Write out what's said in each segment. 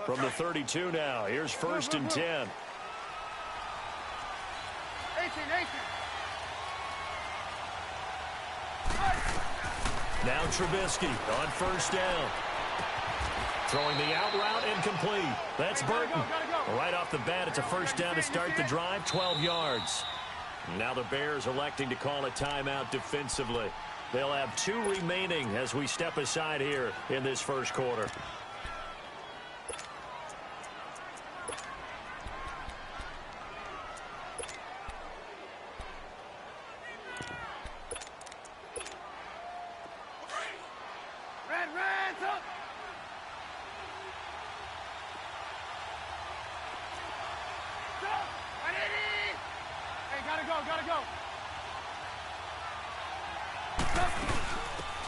From the 32 now, here's 1st and 10. 18. Now Trubisky on 1st down. Throwing the out route incomplete. That's Burton. Right off the bat, it's a 1st down to start the drive, 12 yards. Now the Bears electing to call a timeout defensively. They'll have 2 remaining as we step aside here in this 1st quarter.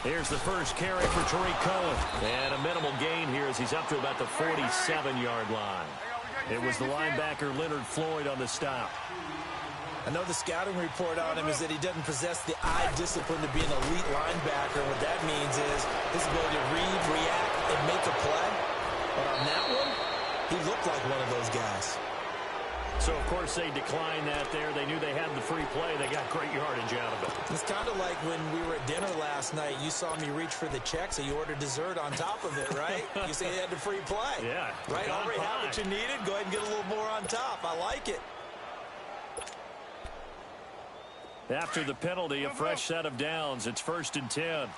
Here's the first carry for Tariq Cohen. And a minimal gain here as he's up to about the 47-yard line. It was the linebacker Leonard Floyd on the stop. I know the scouting report on him is that he doesn't possess the eye discipline to be an elite linebacker. What that means is his ability to read, react, and make a play. But on that one, he looked like one of those guys. So, of course, they declined that there. They knew they had the free play. They got great yardage out of it. It's kind of like when we were at dinner last night. You saw me reach for the check, so you ordered dessert on top of it, right? You say you had the free play. Yeah. Right? Already had what you needed. Go ahead and get a little more on top. I like it. After the penalty, a fresh set of downs. It's 1st and 10.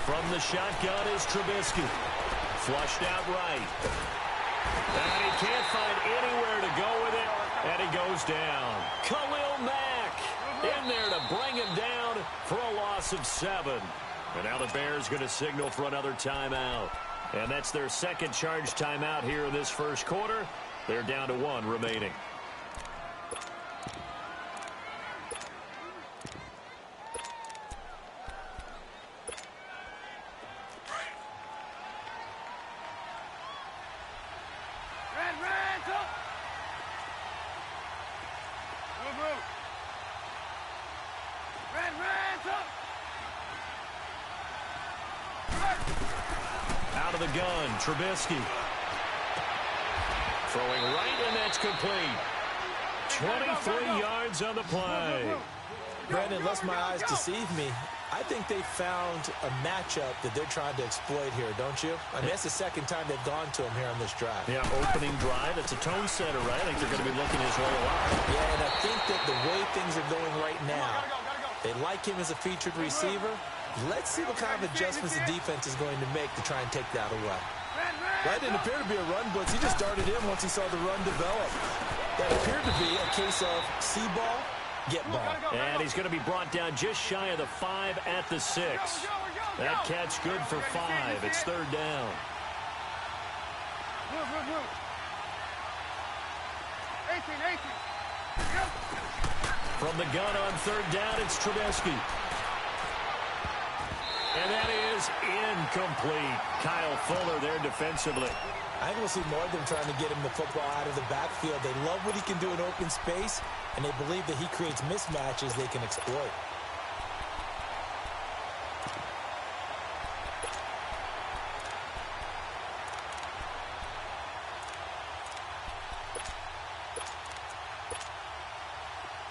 From the shotgun is Trubisky. Flushed out right. And he can't find anywhere to go with it. And he goes down. Khalil Mack in there to bring him down for a loss of 7. And now the Bears going to signal for another timeout. And that's their second charge timeout here in this 1st quarter. They're down to 1 remaining. Out of the gun, Trubisky. Throwing right, and that's complete. 23 yards on the play. Brandon, unless my eyes deceive me, I think they found a matchup that they're trying to exploit here, don't you? I mean, that's the second time they've gone to him here on this drive. Yeah, opening drive. It's a tone setter, right? I think they're going to be looking his way a lot. Yeah, and I think that the way things are going right now, they like him as a featured receiver. Let's see what kind of adjustments the defense is going to make to try and take that away. That didn't appear to be a run blitz. He just started in once he saw the run develop. That appeared to be a case of see ball, get ball. And he's going to be brought down just shy of the 5 at the 6. That catch good for 5. It's 3rd down. Move. 18. From the gun on 3rd down, it's Trubisky. And that is incomplete. Kyle Fuller there defensively. I think we'll see more of them trying to get him the football out of the backfield. They love what he can do in open space, and they believe that he creates mismatches they can exploit.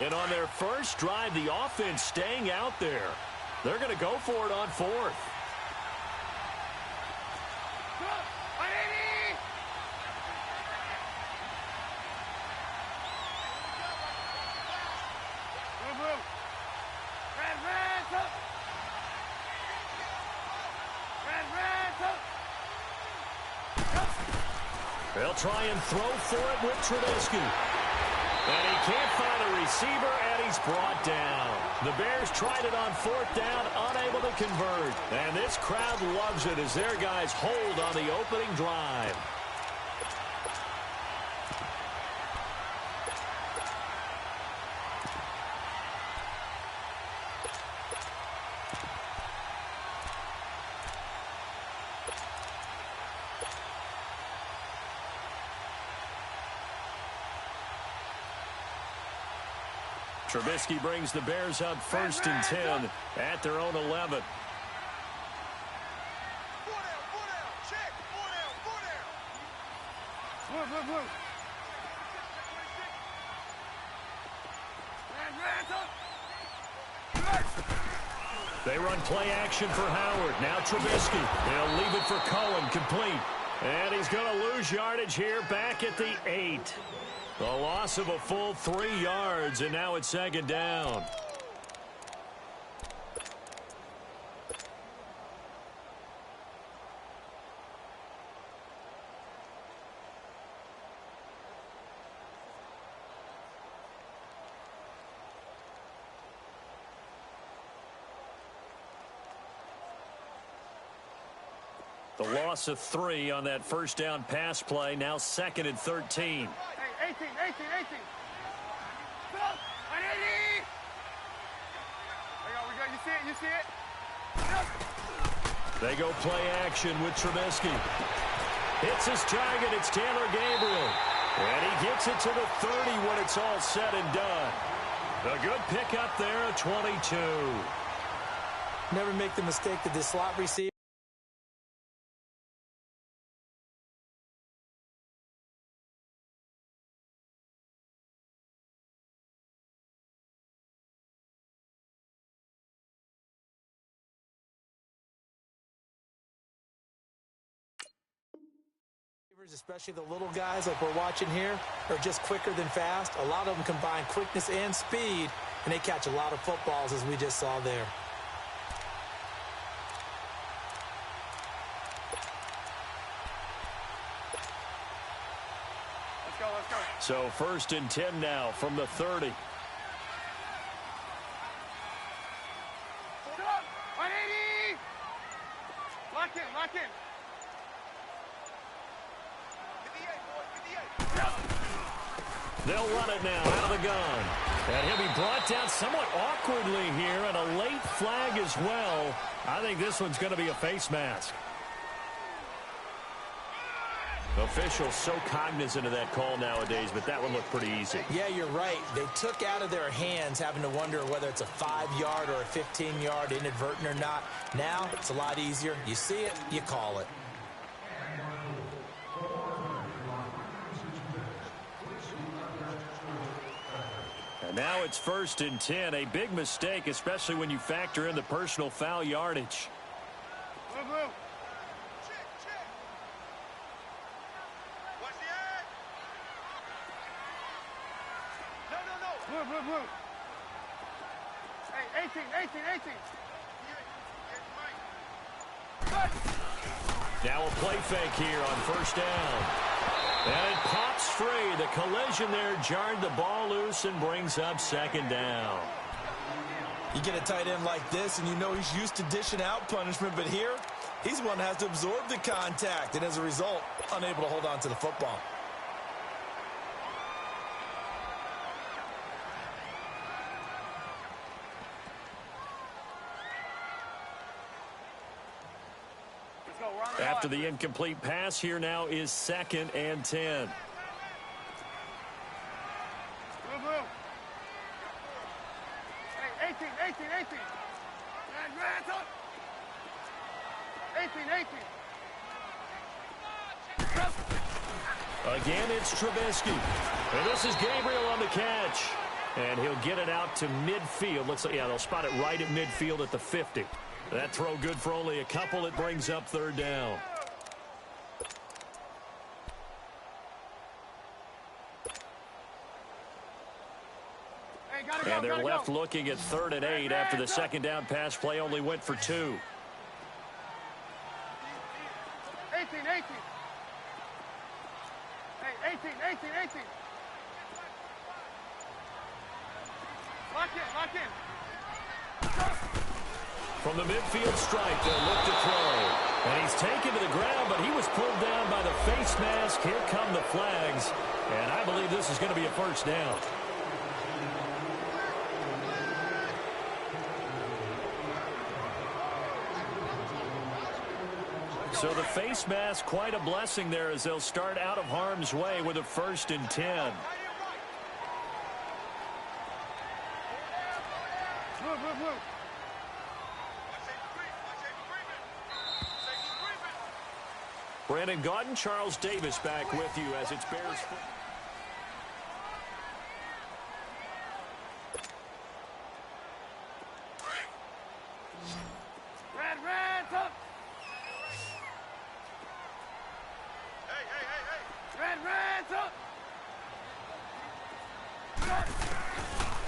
And on their first drive, the offense staying out there. They're going to go for it on 4th. They'll try and throw for it with Trubisky. And he can't find a receiver, and he's brought down. The Bears tried it on 4th down, unable to convert. And this crowd loves it as their guys hold on the opening drive. Trubisky brings the Bears up 1st and 10 at their own 11. Blue. They run play action for Howard. Now Trubisky. They'll leave it for Cohen, complete. And he's going to lose yardage here back at the 8. The loss of a full 3 yards, and now it's 2nd down. The loss of 3 on that 1st down pass play. Now 2nd and 13. Hey, 18. Stop! 180! We go. You see it? Stop. They go play action with Trubisky. Hits his target. It's Taylor Gabriel. And he gets it to the 30 when it's all said and done. A good pickup there, a 22. Never make the mistake that the slot receiver. Especially the little guys like we're watching here are just quicker than fast. A lot of them combine quickness and speed, and they catch a lot of footballs as we just saw there. Let's go. So 1st and 10 now from the 30. Stop! 180! Lock in. They'll run it now out of the gun. And he'll be brought down somewhat awkwardly here, and a late flag as well. I think this one's going to be a face mask. Officials so cognizant of that call nowadays, but that one looked pretty easy. Yeah, you're right. They took out of their hands having to wonder whether it's a 5-yard or a 15-yard inadvertent or not. Now it's a lot easier. You see it, you call it. And now it's 1st and 10. A big mistake, especially when you factor in the personal foul yardage. Blue. Check. Watch the end. No. Blue. Hey, 18. Now a play fake here on 1st down. And it pops free. The collision there jarred the ball loose and brings up 2nd down. You get a tight end like this, and you know he's used to dishing out punishment, but here, he's one that has to absorb the contact, and as a result, unable to hold on to the football. After the incomplete pass, here now is 2nd and 10. Blue. Hey, 18. 18. Again, it's Trubisky. And this is Gabriel on the catch. And he'll get it out to midfield. Looks like, yeah, they'll spot it right at midfield at the 50. That throw good for only a couple. It brings up 3rd down. Hey, and they're left looking at 3rd and 8 after the 2nd down pass play only went for 2. 18. Hey, 18. Lock in. From the midfield stripe, they'll look to throw. And he's taken to the ground, but he was pulled down by the face mask. Here come the flags. And I believe this is going to be a 1st down. So the face mask, quite a blessing there as they'll start out of harm's way with a 1st and 10. Move, move, move. Brandon Gaudin, Charles Davis back with you as it's Bears. Red, up. Red, up.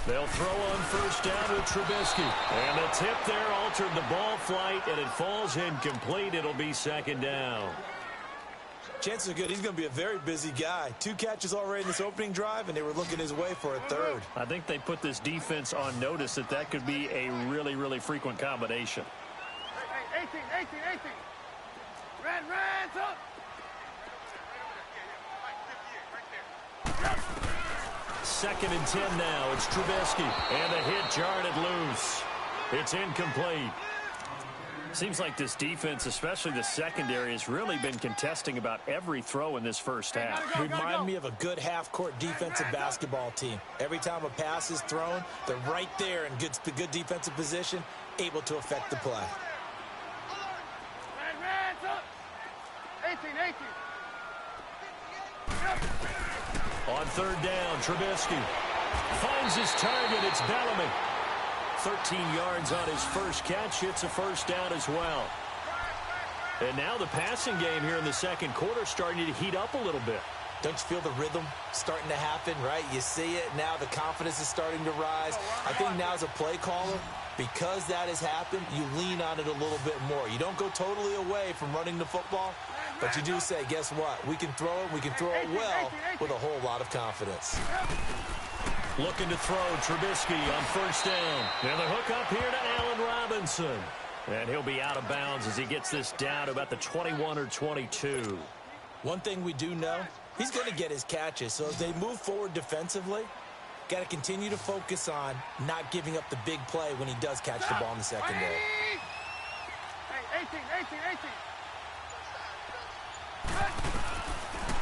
They'll throw on first down with Trubisky. And the tip there altered the ball flight, and it falls incomplete. It'll be second down. Chances are good he's going to be a very busy guy. 2 catches already in this opening drive, and they were looking his way for a third. I think they put this defense on notice that could be a really, really frequent combination. Hey, 18. Red, up. Second and 10 now. It's Trubisky. And the hit jarred it loose. It's incomplete. Seems like this defense, especially the secondary, has really been contesting about every throw in this first half. Remind me of a good half-court defensive basketball team. Every time a pass is thrown, they're right there in good defensive position, able to affect the play. Red, up. 18. On third down, Trubisky finds his target. It's Bellamy. 13 yards on his first catch. It's a first down as well. And now the passing game here in the second quarter starting to heat up a little bit. Don't you feel the rhythm starting to happen, right? You see it. Now the confidence is starting to rise. I think now as a play caller, because that has happened, you lean on it a little bit more. You don't go totally away from running the football, but you do say, guess what? We can throw it. We can throw it well with a whole lot of confidence. Looking to throw, Trubisky on first down. And the hook up here to Allen Robinson. And he'll be out of bounds as he gets this down to about the 21 or 22. One thing we do know, he's going to get his catches. So as they move forward defensively, got to continue to focus on not giving up the big play when he does catch the ball in the secondary. Hey, 18.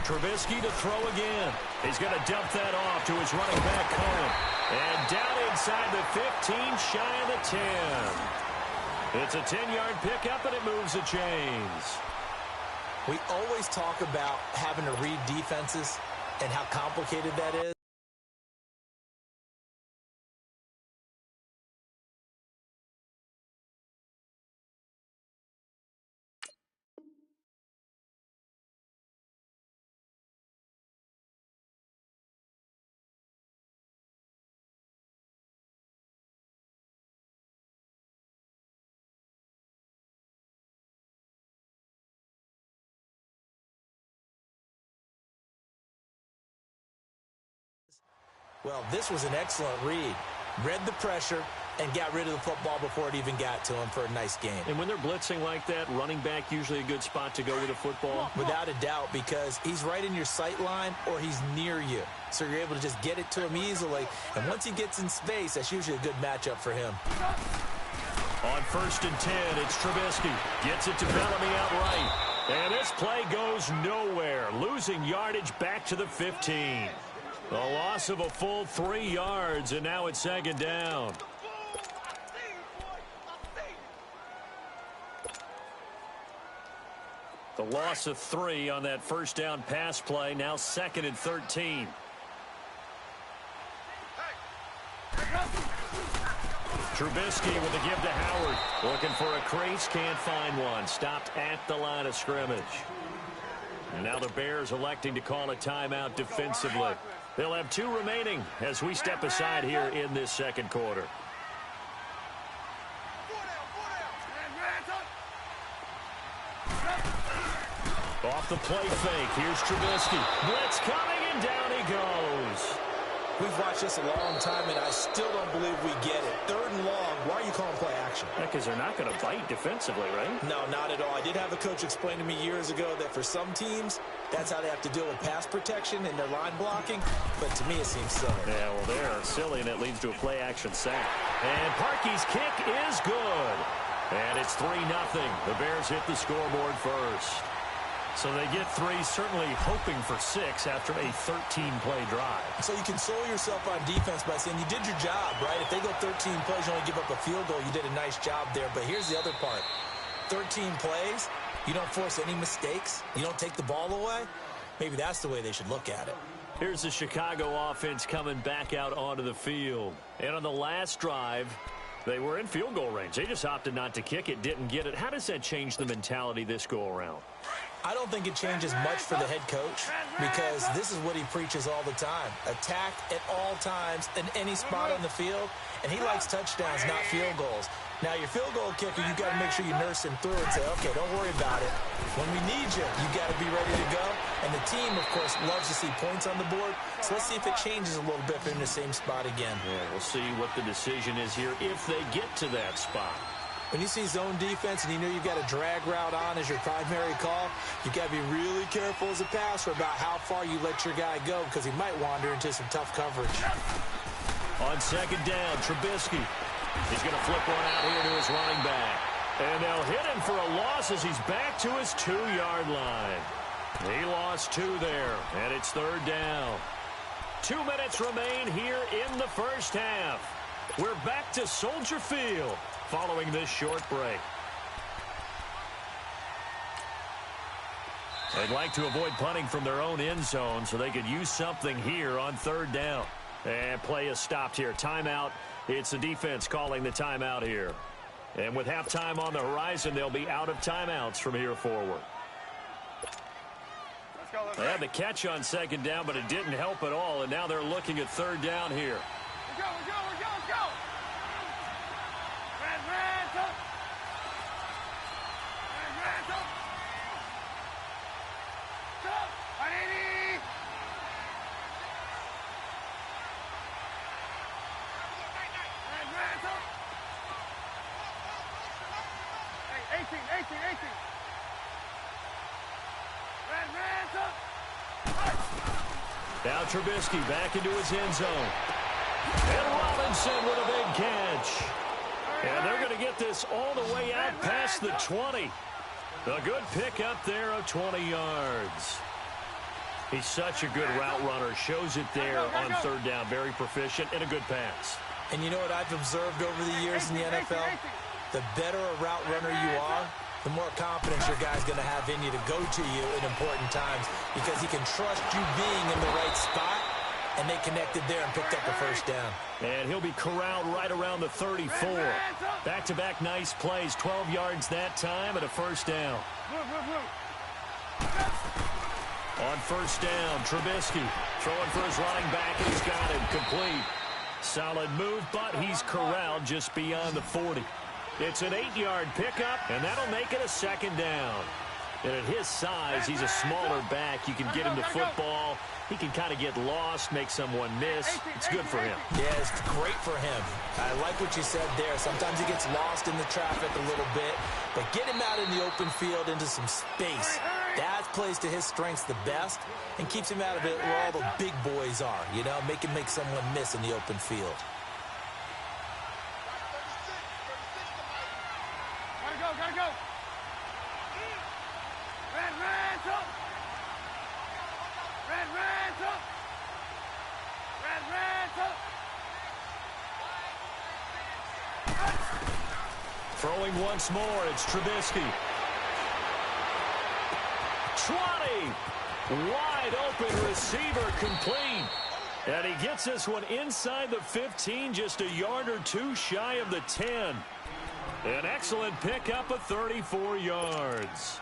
Trubisky to throw again. He's going to dump that off to his running back, Cohen. And down inside the 15, shy of the 10. It's a 10-yard pickup, and it moves the chains. We always talk about having to read defenses and how complicated that is. Well, this was an excellent read. Read the pressure and got rid of the football before it even got to him for a nice game. And when they're blitzing like that, running back usually a good spot to go with a football. Without a doubt, because he's right in your sight line or he's near you. So you're able to just get it to him easily. And once he gets in space, that's usually a good matchup for him. On first and 10, it's Trubisky. Gets it to Bellamy outright. And this play goes nowhere. Losing yardage back to the 15. A loss of a full 3 yards, and now it's second down. The loss of 3 on that first down pass play, now second and 13. Trubisky with a give to Howard. Looking for a crease, can't find one. Stopped at the line of scrimmage. And now the Bears electing to call a timeout defensively. They'll have 2 remaining as we step aside here in this second quarter. Off the play fake. Here's Trubisky. Blitz coming, and down he goes. We've watched this a long time, and I still don't believe we get it. 3rd and long. Why are you calling play action? Because they're not going to bite defensively, right? No, not at all. I did have a coach explain to me years ago that for some teams, that's how they have to deal with pass protection and their line blocking. But to me, it seems silly. Yeah, well, they're silly, and it leads to a play action sack. And Parkey's kick is good. And it's 3-0. The Bears hit the scoreboard first. So they get 3, certainly hoping for 6 after a 13-play drive. So you console yourself on defense by saying you did your job, right? If they go 13 plays, you only give up a field goal, you did a nice job there. But here's the other part. 13 plays, you don't force any mistakes, you don't take the ball away. Maybe that's the way they should look at it. Here's the Chicago offense coming back out onto the field. And on the last drive, they were in field goal range. They just opted not to kick it, didn't get it. How does that change the mentality this go-around? I don't think it changes much for the head coach because this is what he preaches all the time. Attack at all times in any spot on the field, and he likes touchdowns, not field goals. Now, your field goal kicker, you've got to make sure you nurse him through and say, okay, don't worry about it. When we need you, you got to be ready to go. And the team, of course, loves to see points on the board. So let's see if it changes a little bit if they're in the same spot again. Yeah, we'll see what the decision is here if they get to that spot. When you see zone defense and you know you've got a drag route on as your primary call, you've got to be really careful as a passer about how far you let your guy go because he might wander into some tough coverage. On second down, Trubisky. He's going to flip one out here to his running back. And they'll hit him for a loss as he's back to his 2-yard line. He lost 2 there, and it's third down. 2 minutes remain here in the first half. We're back to Soldier Field following this short break. They'd like to avoid punting from their own end zone so they could use something here on third down. And play is stopped here. Timeout. It's the defense calling the timeout here. And with halftime on the horizon, they'll be out of timeouts from here forward. They had the catch on second down, but it didn't help at all. And now they're looking at third down here. Let's go. Red, up. Red, up. Stop. Hey, 18. Red, up. Now Trubisky back into his end zone. And Robinson with a big catch. And they're going to get this all the way out past the 20. A good pickup there of 20 yards. He's such a good route runner. Shows it there on third down. Very proficient and a good pass. And you know what I've observed over the years in the NFL? The better a route runner you are, the more confidence your guy's going to have in you to go to you in important times because he can trust you being in the right spot, and they connected there and picked up the first down. And he'll be corralled right around the 34. Back-to-back nice plays, 12 yards that time and a first down. On first down, Trubisky throwing for his running back, and he's got it complete. Solid move, but he's corralled just beyond the 40. It's an 8-yard pickup, and that'll make it a second down. And at his size, he's a smaller back. You can get him the football. He can kind of get lost, make someone miss. It's good for him. Yeah, it's great for him. I like what you said there. Sometimes he gets lost in the traffic a little bit, but get him out in the open field into some space. That plays to his strengths the best and keeps him out of it where all the big boys are, you know, make him make someone miss in the open field. Gotta go. Red, up. Red, up. Throwing once more, it's Trubisky. 20. Wide open receiver complete. And he gets this one inside the 15, just a yard or two shy of the 10. An excellent pickup of 34 yards.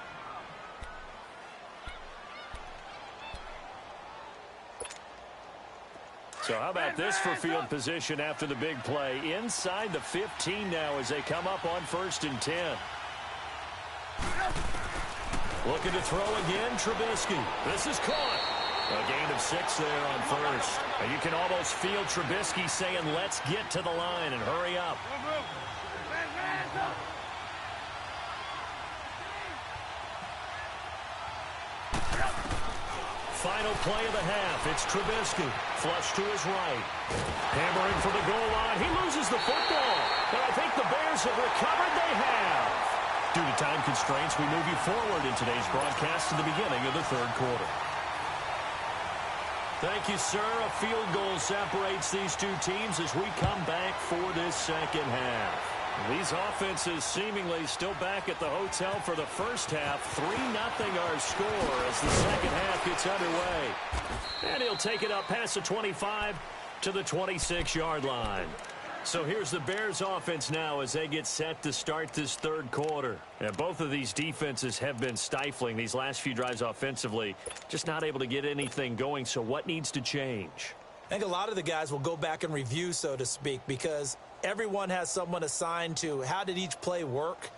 So how about this for field position after the big play? Inside the 15 now as they come up on 1st and 10. Looking to throw again, Trubisky. This is caught. A gain of 6 there on first. And you can almost feel Trubisky saying, let's get to the line and hurry up. Final play of the half. It's Trubisky. Flush to his right. Hammering for the goal line. He loses the football. But I think the Bears have recovered. They have. Due to time constraints, we move you forward in today's broadcast to the beginning of the third quarter. Thank you, sir. A field goal separates these two teams as we come back for this second half. These offenses seemingly still back at the hotel for the first half. 3-0 our score as the second half gets underway. And he'll take it up past the 25 to the 26-yard line. So here's the Bears offense now as they get set to start this third quarter. And both of these defenses have been stifling these last few drives offensively. Just not able to get anything going. So what needs to change? I think a lot of the guys will go back and review, so to speak, because everyone has someone assigned to how did each play work.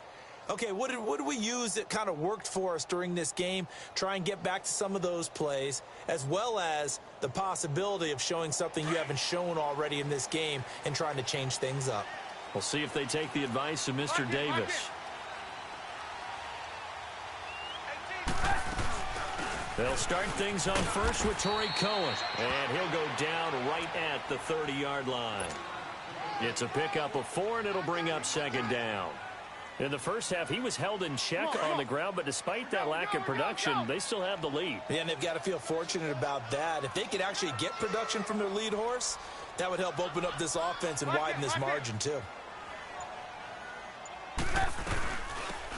Okay, what did we use that kind of worked for us during this game? Try and get back to some of those plays, as well as the possibility of showing something you haven't shown already in this game and trying to change things up. We'll see if they take the advice of Mr. Davis. They'll start things on first with Torrey Cohen, and he'll go down right at the 30-yard line. It's a pickup of 4, and it'll bring up second down. In the first half, he was held in check on the ground, but despite that lack of production, they still have the lead. Yeah, and they've got to feel fortunate about that. If they could actually get production from their lead horse, that would help open up this offense and widen this margin, too.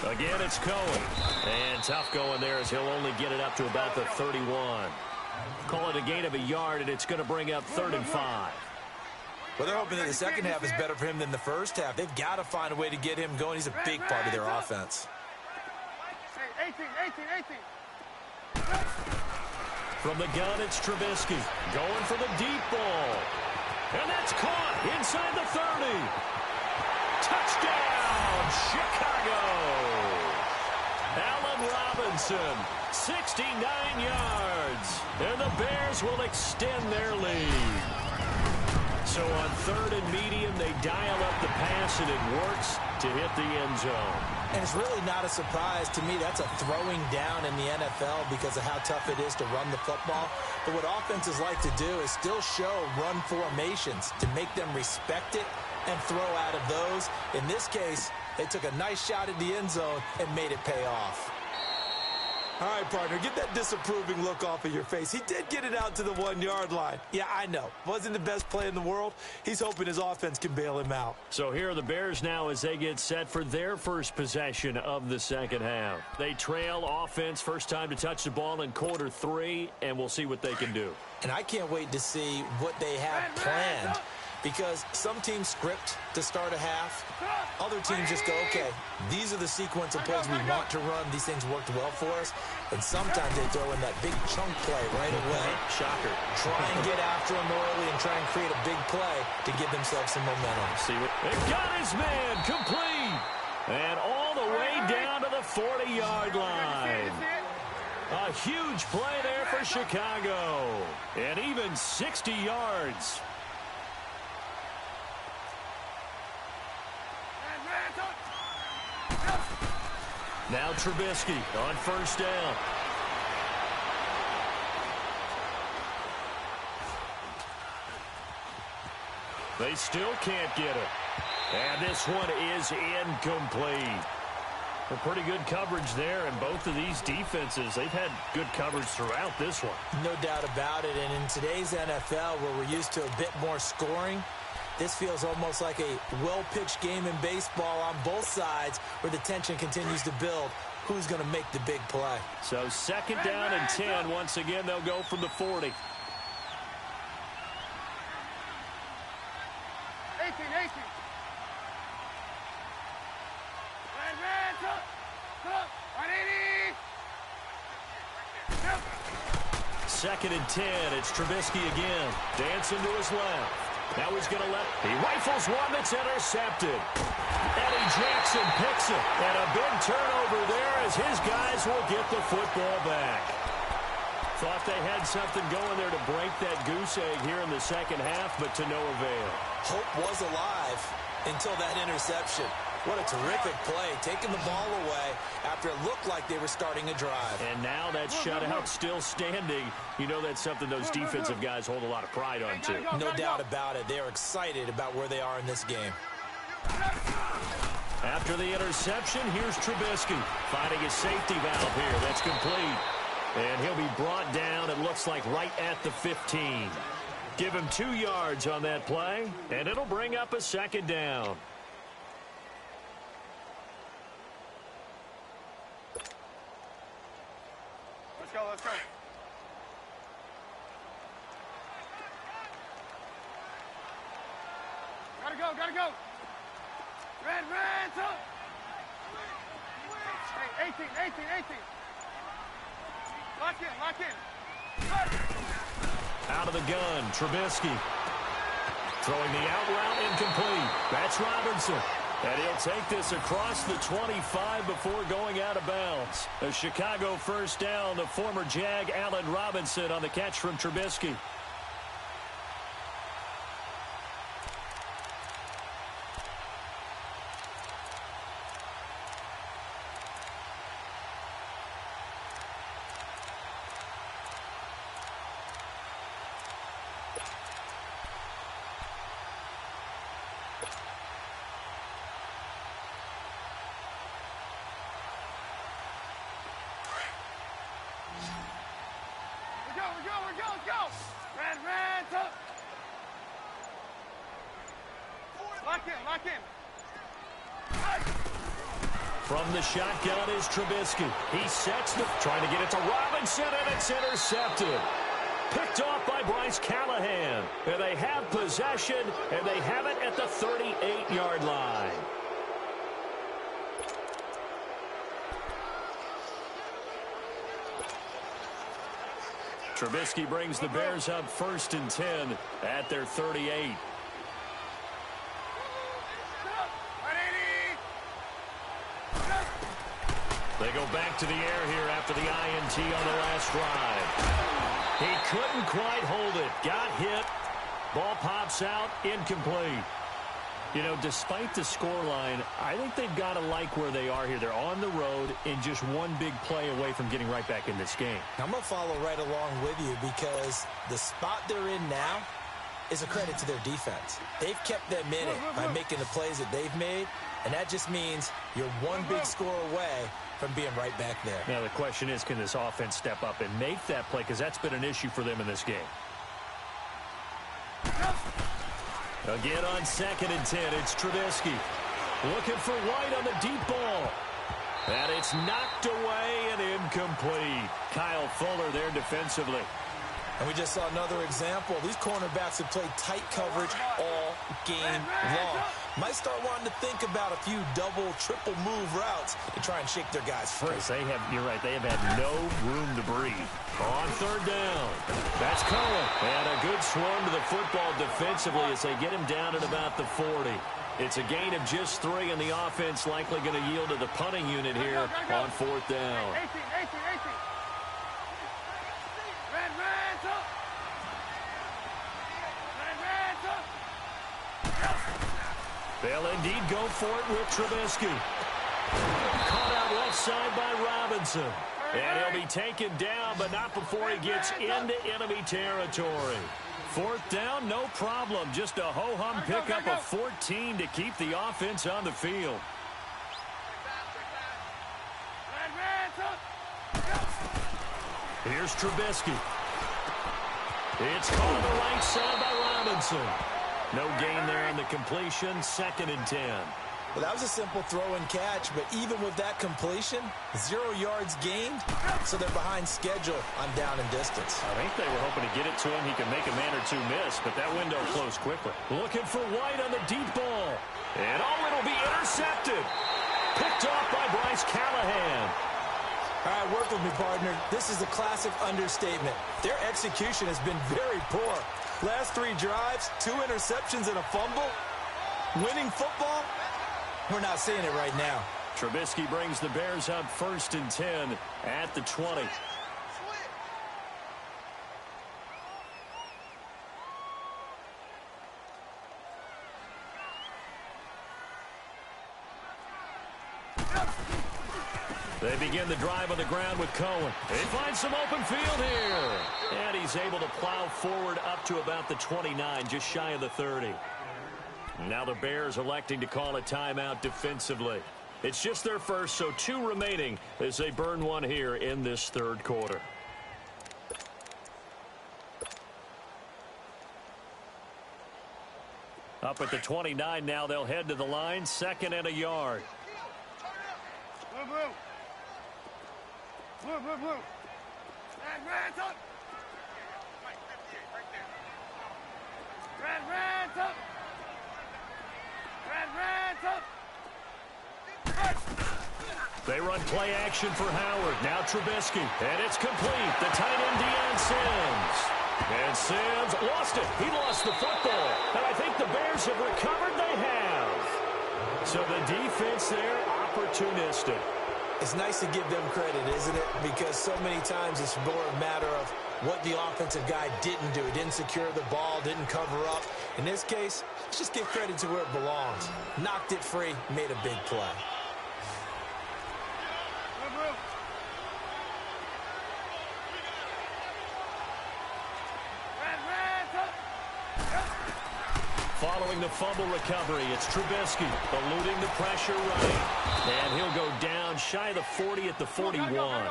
Again, it's Cohen. And tough going there as he'll only get it up to about the 31. Call it a gain of a yard, and it's going to bring up 3rd and 5. Well, they're hoping that the second half is better for him than the first half. They've got to find a way to get him going. He's a big part of their offense. 18. From the gun, it's Trubisky. Going for the deep ball. And that's caught inside the 30. Touchdown, Chicago. Allen Robinson, 69 yards. And the Bears will extend their lead. So on 3rd and medium, they dial up the pass, and it works to hit the end zone. And it's really not a surprise to me. That's a throwing down in the NFL because of how tough it is to run the football. But what offenses like to do is still show run formations to make them respect it and throw out of those. In this case, they took a nice shot at the end zone and made it pay off. All right, partner, get that disapproving look off of your face. He did get it out to the 1-yard line. Yeah, I know. Wasn't the best play in the world. He's hoping his offense can bail him out. So here are the Bears now as they get set for their first possession of the second half. They trail offense, first time to touch the ball in quarter 3, and we'll see what they can do. And I can't wait to see what they have planned, because some teams script to start a half. Other teams just go, okay, these are the sequence of plays we want to run. These things worked well for us. And sometimes they throw in that big chunk play right away. Shocker. Try and get after them early and try and create a big play to give themselves some momentum. See what they got his man complete. And all the way down to the 40-yard line. A huge play there for Chicago. And even 60 yards. Now Trubisky on first down. They still can't get it. And this one is incomplete. Well, pretty good coverage there, and both of these defenses, they've had good coverage throughout this one. No doubt about it, and in today's NFL, where we're used to a bit more scoring, this feels almost like a well-pitched game in baseball on both sides where the tension continues to build. Who's going to make the big play? So second down and 10. Once again, they'll go from the 40. 18. Second and 10. It's Trubisky again. Dancing to his left. Now he's going to he rifles one that's intercepted. Eddie Jackson picks it. And a big turnover there as his guys will get the football back. Thought they had something going there to break that goose egg here in the second half, but to no avail. Hope was alive until that interception. What a terrific play, taking the ball away after it looked like they were starting a drive. And now that shutout still standing. You know that's something those defensive guys hold a lot of pride on, too. No doubt about it. They are excited about where they are in this game. After the interception, here's Trubisky finding his safety valve here. That's complete. And he'll be brought down, it looks like, right at the 15. Give him 2 yards on that play, and it'll bring up a second down. Let's go, let's go. Gotta go, gotta go. Red, up. Hey, 18. Lock in. Out of the gun, Trubisky. Throwing the out route, incomplete. That's Robinson. And he'll take this across the 25 before going out of bounds. A Chicago first down, the former Jag Allen Robinson on the catch from Trubisky. Let's go. Red, up. Lock in. From the shotgun is Trubisky. He sets the, trying to get it to Robinson, and it's intercepted. Picked off by Bryce Callahan. And they have possession, and they have it at the 38-yard line. Trubisky brings the Bears up 1st and 10 at their 38. They go back to the air here after the INT on the last drive. He couldn't quite hold it. Got hit. Ball pops out. Incomplete. You know, despite the scoreline, I think they've got to like where they are here. They're on the road and just one big play away from getting right back in this game. I'm going to follow right along with you because the spot they're in now is a credit to their defense. They've kept them in it by making the plays that they've made, and that just means you're one big score away from being right back there. Now, the question is, can this offense step up and make that play? Because that's been an issue for them in this game. Again on 2nd and 10, it's Trubisky. Looking for White on the deep ball. And it's knocked away and incomplete. Kyle Fuller there defensively. And we just saw another example. These cornerbacks have played tight coverage all game long. Might start wanting to think about a few double, triple move routes to try and shake their guys free. You're right, they have had no room to breathe. On 3rd down, that's Cohen. And a good swarm to the football defensively as they get him down at about the 40. It's a gain of just 3, and the offense likely going to yield to the punting unit here on 4th down. 18. Red, up. They'll indeed go for it with Trubisky. Caught out left side by Robinson. And he'll be taken down, but not before he gets into enemy territory. 4th down, no problem. Just a ho-hum pickup of 14 to keep the offense on the field. Here's Trubisky. It's caught on the right side by Robinson. No gain there on the completion. 2nd and 10. Well, that was a simple throw and catch, but even with that completion, 0 yards gained, so they're behind schedule on down and distance. I think they were hoping to get it to him. He could make a man or two miss, but that window closed quickly. Looking for White on the deep ball. And it'll be intercepted. Picked off by Bryce Callahan. All right, work with me, partner. This is a classic understatement. Their execution has been very poor. Last 3 drives, 2 interceptions and a fumble. Winning football? We're not seeing it right now. Trubisky brings the Bears up 1st and 10 at the 20. They begin the drive on the ground with Cohen. They find some open field here. And he's able to plow forward up to about the 29, just shy of the 30. Now the Bears electing to call a timeout defensively. It's just their first, so 2 remaining as they burn one here in this third quarter. Up at the 29 now, they'll head to the line, 2nd and a yard. Blue, blue. Blue, blue, blue. Red, up. Red, up. Red, up. They run play action for Howard. Now Trubisky. And it's complete. The tight end, Deion Sims. And Sims lost it. He lost the football. And I think the Bears have recovered. They have. So the defense there, opportunistic. It's nice to give them credit, isn't it? Because so many times it's more a matter of what the offensive guy didn't do. He didn't secure the ball, didn't cover up. In this case, let's just give credit to where it belongs. Knocked it free, made a big play. Following the fumble recovery, it's Trubisky eluding the pressure right. And he'll go down shy of the 40 at the 41.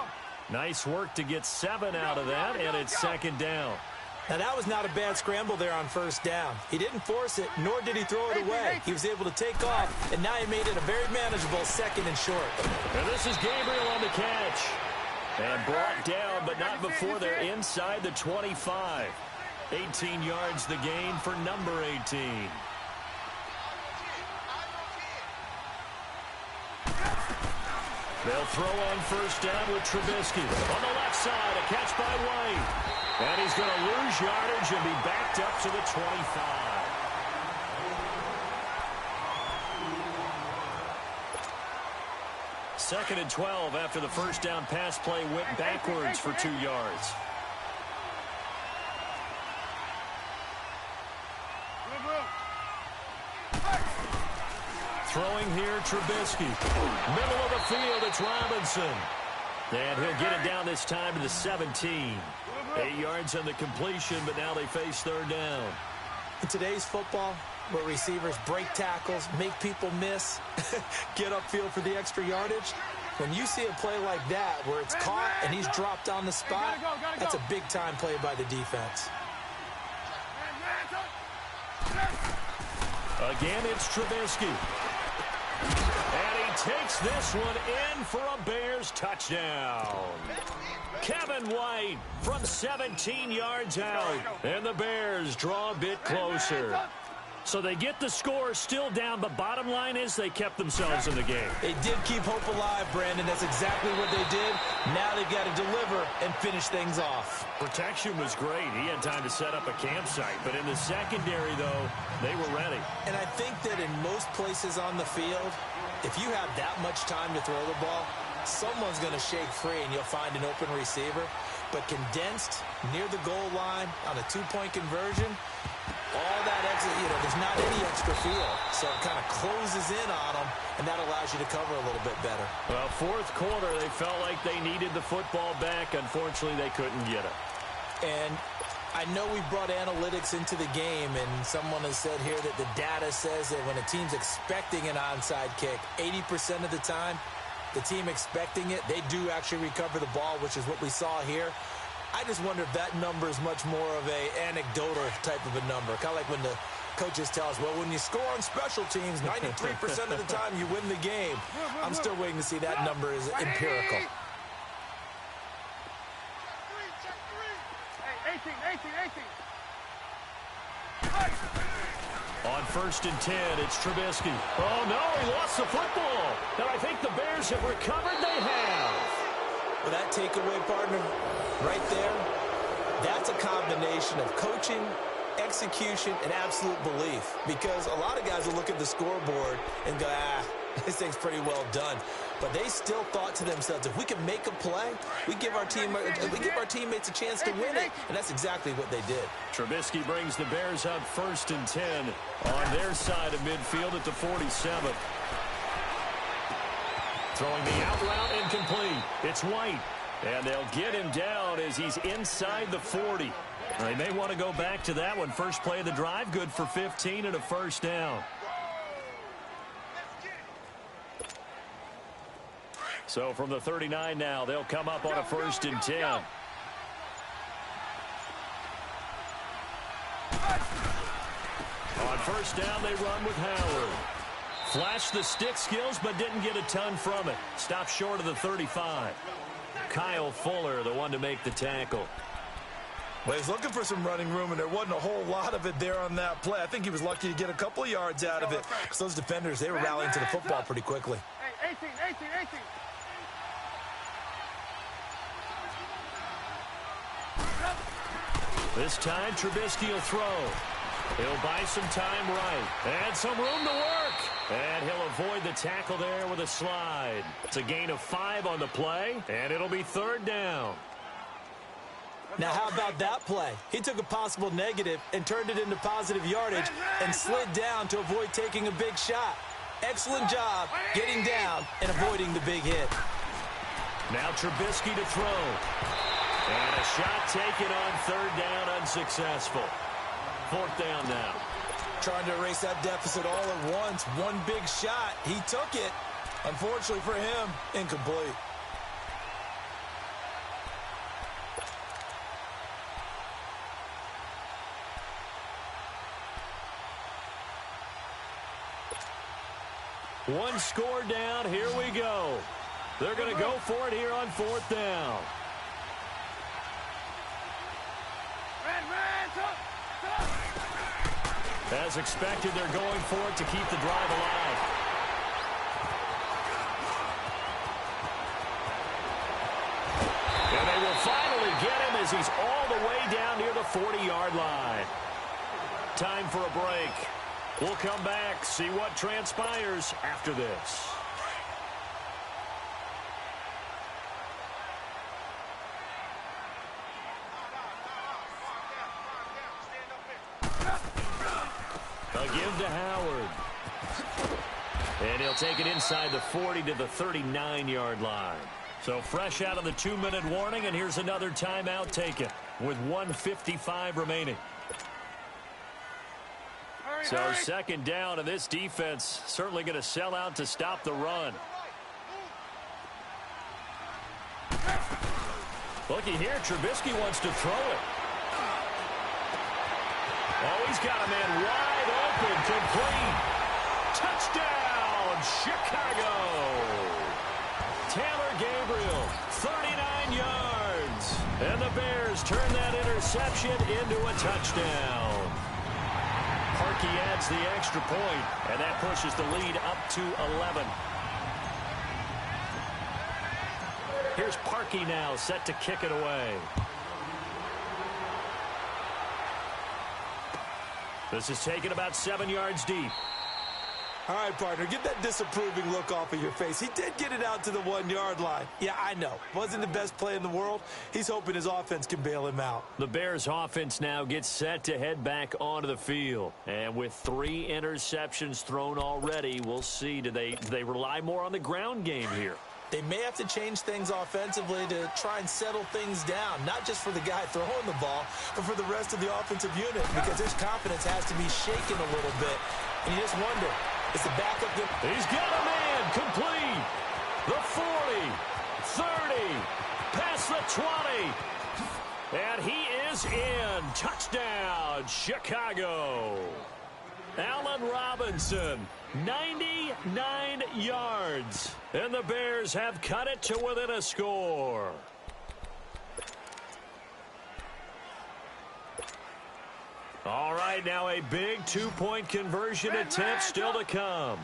Nice work to get 7 out of that, and it's 2nd down. Now, that was not a bad scramble there on 1st down. He didn't force it, nor did he throw it away. He was able to take off, and now he made it a very manageable 2nd and short. And this is Gabriel on the catch. And brought down, but not before they're inside the 25. 18 yards the gain for number 18. They'll throw on 1st down with Trubisky. On the left side, a catch by White. And he's going to lose yardage and be backed up to the 25. Second and 12 after the 1st down pass play went backwards for 2 yards. Throwing here, Trubisky. Middle of the field, it's Robinson. And he'll get it down this time to the 17. 8 yards on the completion, but now they face 3rd down. In today's football, where receivers break tackles, make people miss, get upfield for the extra yardage, when you see a play like that where it's caught and he's dropped on the spot, that's a big-time play by the defense. Again, it's Trubisky. And he takes this one in for a Bears touchdown. Kevin White from 17 yards out. And the Bears draw a bit closer. So they get the score still down, but bottom line is they kept themselves in the game. They did keep hope alive, Brandon. That's exactly what they did. Now they've got to deliver and finish things off. Protection was great. He had time to set up a campsite. But in the secondary, though, they were ready. And I think that in most places on the field, if you have that much time to throw the ball, someone's going to shake free and you'll find an open receiver. But condensed near the goal line on a 2-point conversion, all that exit, there's not any extra field. So it kind of closes in on them, and that allows you to cover a little bit better. Well, 4th quarter, they felt like they needed the football back. Unfortunately, they couldn't get it. And I know we brought analytics into the game, and someone has said here that the data says that when a team's expecting an onside kick, 80% of the time, the team expecting it, they do actually recover the ball, which is what we saw here. I just wonder if that number is much more of a anecdotal type of a number. Kind of like when the coaches tell us, well, when you score on special teams, 93% of the time you win the game. I'm still waiting to see that number is empirical. Hey, 18. On 1st and 10, it's Trubisky. Oh, no, he lost the football. And I think the Bears have recovered. They have. Well, that takeaway, partner, right there, that's a combination of coaching, execution, and absolute belief. Because a lot of guys will look at the scoreboard and go, this thing's pretty well done. But they still thought to themselves, if we can make a play, we give our teammates a chance to win it. And that's exactly what they did. Trubisky brings the Bears up 1st and 10 on their side of midfield at the 47. Throwing the out route incomplete. It's White. And they'll get him down as he's inside the 40. They may want to go back to that one. First play of the drive, good for 15 and a 1st down. So from the 39 now, they'll come up on a 1st and 10. On 1st down, they run with Howard. Flashed the stick skills, but didn't get a ton from it. Stopped short of the 35. Kyle Fuller, the one to make the tackle. Well, he's looking for some running room, and there wasn't a whole lot of it there on that play. I think he was lucky to get a couple of yards out of it, because those defenders, they were rallying to the football pretty quickly. Hey, 18. This time, Trubisky will throw. He'll buy some time right. And some room to work. And he'll avoid the tackle there with a slide. It's a gain of 5 on the play, and it'll be 3rd down. Now, how about that play? He took a possible negative and turned it into positive yardage and slid down to avoid taking a big shot. Excellent job getting down and avoiding the big hit. Now Trubisky to throw. And a shot taken on 3rd down, unsuccessful. 4th down now. Trying to erase that deficit all at once. One big shot. He took it. Unfortunately for him, incomplete. One score down. Here we go. They're going to go for it here on 4th down. As expected, they're going for it to keep the drive alive. And they will finally get him as he's all the way down near the 40-yard line. Time for a break. We'll come back, see what transpires after this. A give to Howard. And he'll take it inside the 40 to the 39-yard line. So fresh out of the 2-minute warning, and here's another timeout taken with 1:55 remaining. So 2nd down, and this defense certainly going to sell out to stop the run. Looky here, Trubisky wants to throw it. Oh, he's got a man wide open, complete. Touchdown, Chicago. Taylor Gabriel, 39 yards. And the Bears turn that interception into a touchdown. Parkey adds the extra point, and that pushes the lead up to 11. Here's Parkey now, set to kick it away. This is taken about 7 yards deep. All right, partner, get that disapproving look off of your face. He did get it out to the 1-yard line. Yeah, I know. Wasn't the best play in the world. He's hoping his offense can bail him out. The Bears offense now gets set to head back onto the field. And with 3 interceptions thrown already, we'll see. Do they rely more on the ground game here? They may have to change things offensively to try and settle things down, not just for the guy throwing the ball, but for the rest of the offensive unit, because his confidence has to be shaken a little bit. And you just wonder, is the backup good? He's got a man complete. The 40, 30, past the 20. And he is in. Touchdown, Chicago. Allen Robinson, 99 yards. And the Bears have cut it to within a score. All right, now a big 2-point conversion attempt still to come.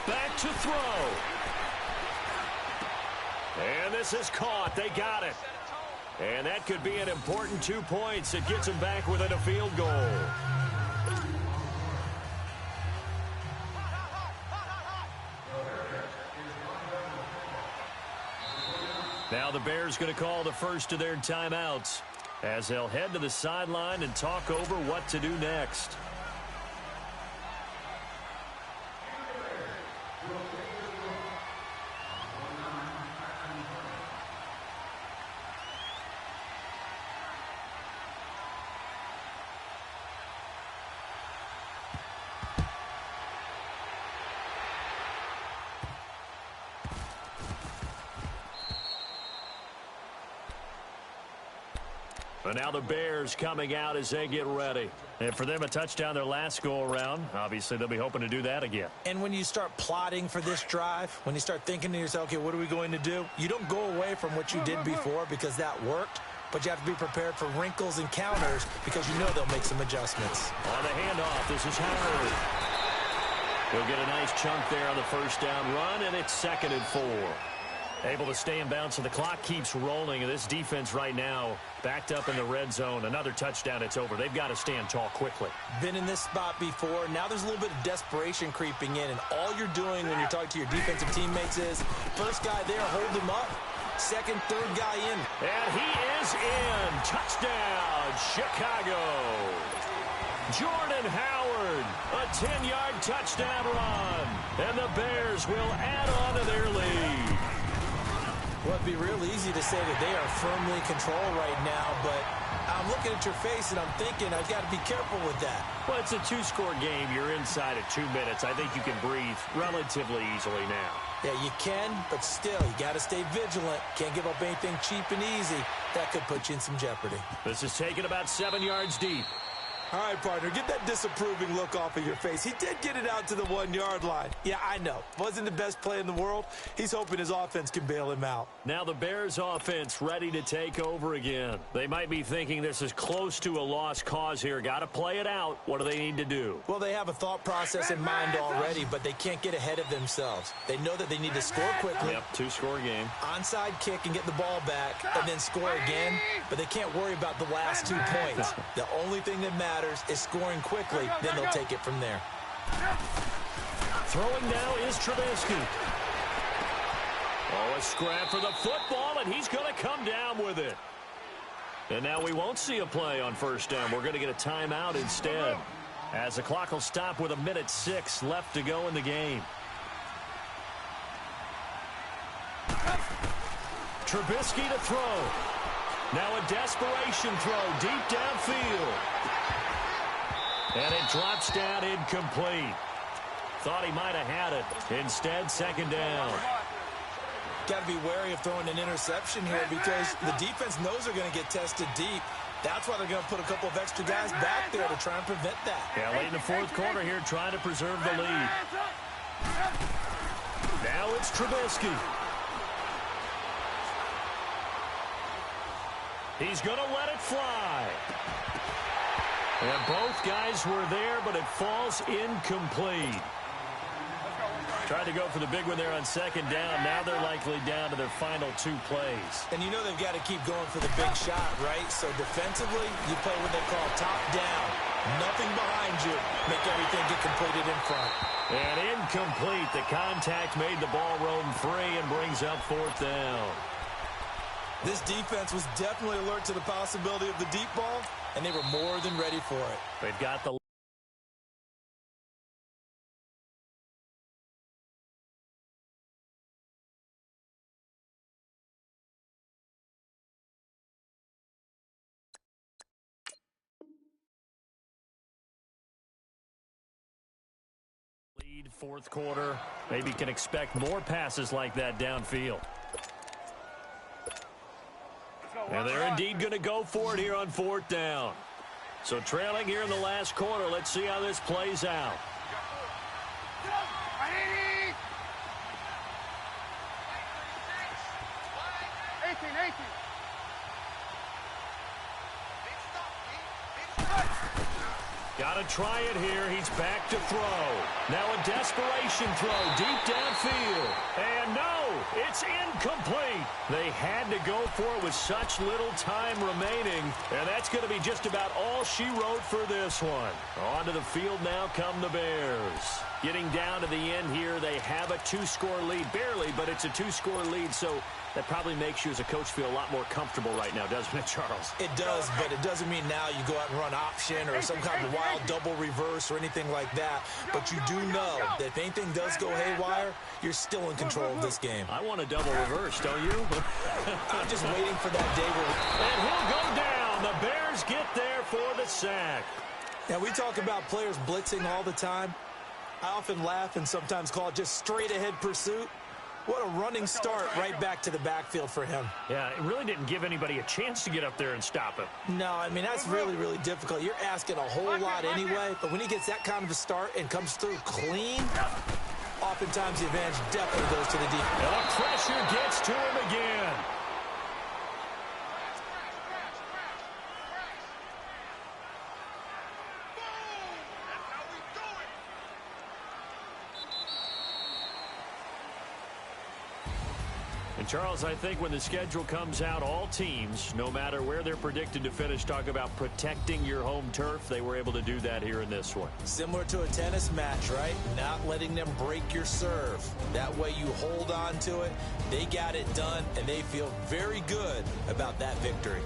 Back to throw. And this is caught. They got it. And that could be an important 2 points. It gets him back within a field goal. Now the Bears going to call the first of their timeouts as they'll head to the sideline and talk over what to do next. But now the Bears coming out as they get ready. And for them, a touchdown their last go-around. Obviously, they'll be hoping to do that again. And when you start plotting for this drive, when you start thinking to yourself, okay, what are we going to do? You don't go away from what you did before because that worked, but you have to be prepared for wrinkles and counters because you know they'll make some adjustments. On the handoff, this is Howard. He'll get a nice chunk there on the first down run, and it's 2nd and 4. Able to stay in bounds, so the clock keeps rolling. And this defense right now backed up in the red zone. Another touchdown, it's over. They've got to stand tall quickly. Been in this spot before. Now there's a little bit of desperation creeping in. And all you're doing when you're talking to your defensive teammates is, first guy there, hold him up. Second, third guy in. And he is in. Touchdown, Chicago. Jordan Howard, a 10-yard touchdown run. And the Bears will add on to their lead. Well, it'd be real easy to say that they are firmly in control right now, but I'm looking at your face and I'm thinking I've got to be careful with that. Well, it's a 2-score game. You're inside at 2 minutes. I think you can breathe relatively easily now. Yeah, you can, but still, you got to stay vigilant. Can't give up anything cheap and easy. That could put you in some jeopardy. This is taken about 7 yards deep. All right, partner, get that disapproving look off of your face. He did get it out to the 1-yard line. Yeah, I know. Wasn't the best play in the world. He's hoping his offense can bail him out. Now the Bears offense ready to take over again. They might be thinking this is close to a lost cause here. Got to play it out. What do they need to do? Well, they have a thought process in mind already, but they can't get ahead of themselves. They know that they need to score quickly. Yep, 2-score game. Onside kick and get the ball back and then score again, but they can't worry about the last 2 points. The only thing that matters is scoring quickly, then they'll take it from there. Throwing now is Trubisky. Oh, a scrap for the football, and he's going to come down with it. And now we won't see a play on first down. We're going to get a timeout instead, as the clock will stop with 1:06 left to go in the game. Trubisky to throw. Now a desperation throw deep downfield. And it drops down incomplete. Thought he might have had it. Instead, 2nd down. Got to be wary of throwing an interception here because the defense knows they're going to get tested deep. That's why they're going to put a couple of extra guys back there to try and prevent that. Yeah, late in the 4th quarter here, trying to preserve the lead. Now it's Trubisky. He's going to let it fly. And both guys were there, but it falls incomplete. Tried to go for the big one there on 2nd down. Now they're likely down to their final 2 plays. And you know they've got to keep going for the big shot, right? So defensively, you play what they call top down. Nothing behind you. Make everything get completed in front. And incomplete. The contact made the ball roam free and brings up 4th down. This defense was definitely alert to the possibility of the deep ball, and they were more than ready for it. They've got the lead 4th quarter. Maybe can expect more passes like that downfield. And they're indeed going to go for it here on 4th down. So trailing here in the last quarter. Let's see how this plays out. Got to try it here. He's back to throw. Now a desperation throw deep downfield. And no, it's incomplete. They had to go for it with such little time remaining. And that's going to be just about all she wrote for this one. Onto the field now come the Bears. Getting down to the end here, they have a 2-score lead. Barely, but it's a 2-score lead, so that probably makes you as a coach feel a lot more comfortable right now, doesn't it, Charles? It does, but it doesn't mean now you go out and run option or some kind of wild double reverse or anything like that. But you do know that if anything does go haywire, you're still in control of this game. I want a double reverse, don't you? I'm just waiting for that day where... And he'll go down. The Bears get there for the sack. Now, we talk about players blitzing all the time. I often laugh and sometimes call it just straight-ahead pursuit. What a running start right back to the backfield for him. Yeah, it really didn't give anybody a chance to get up there and stop him. No, I mean, that's really, really difficult. You're asking a whole lot anyway, but when he gets that kind of a start and comes through clean, oftentimes the advantage definitely goes to the defense. And the pressure gets to him again. And Charles, I think when the schedule comes out, all teams, no matter where they're predicted to finish, talk about protecting your home turf. They were able to do that here in this one. Similar to a tennis match, right? Not letting them break your serve. That way you hold on to it. They got it done, and they feel very good about that victory.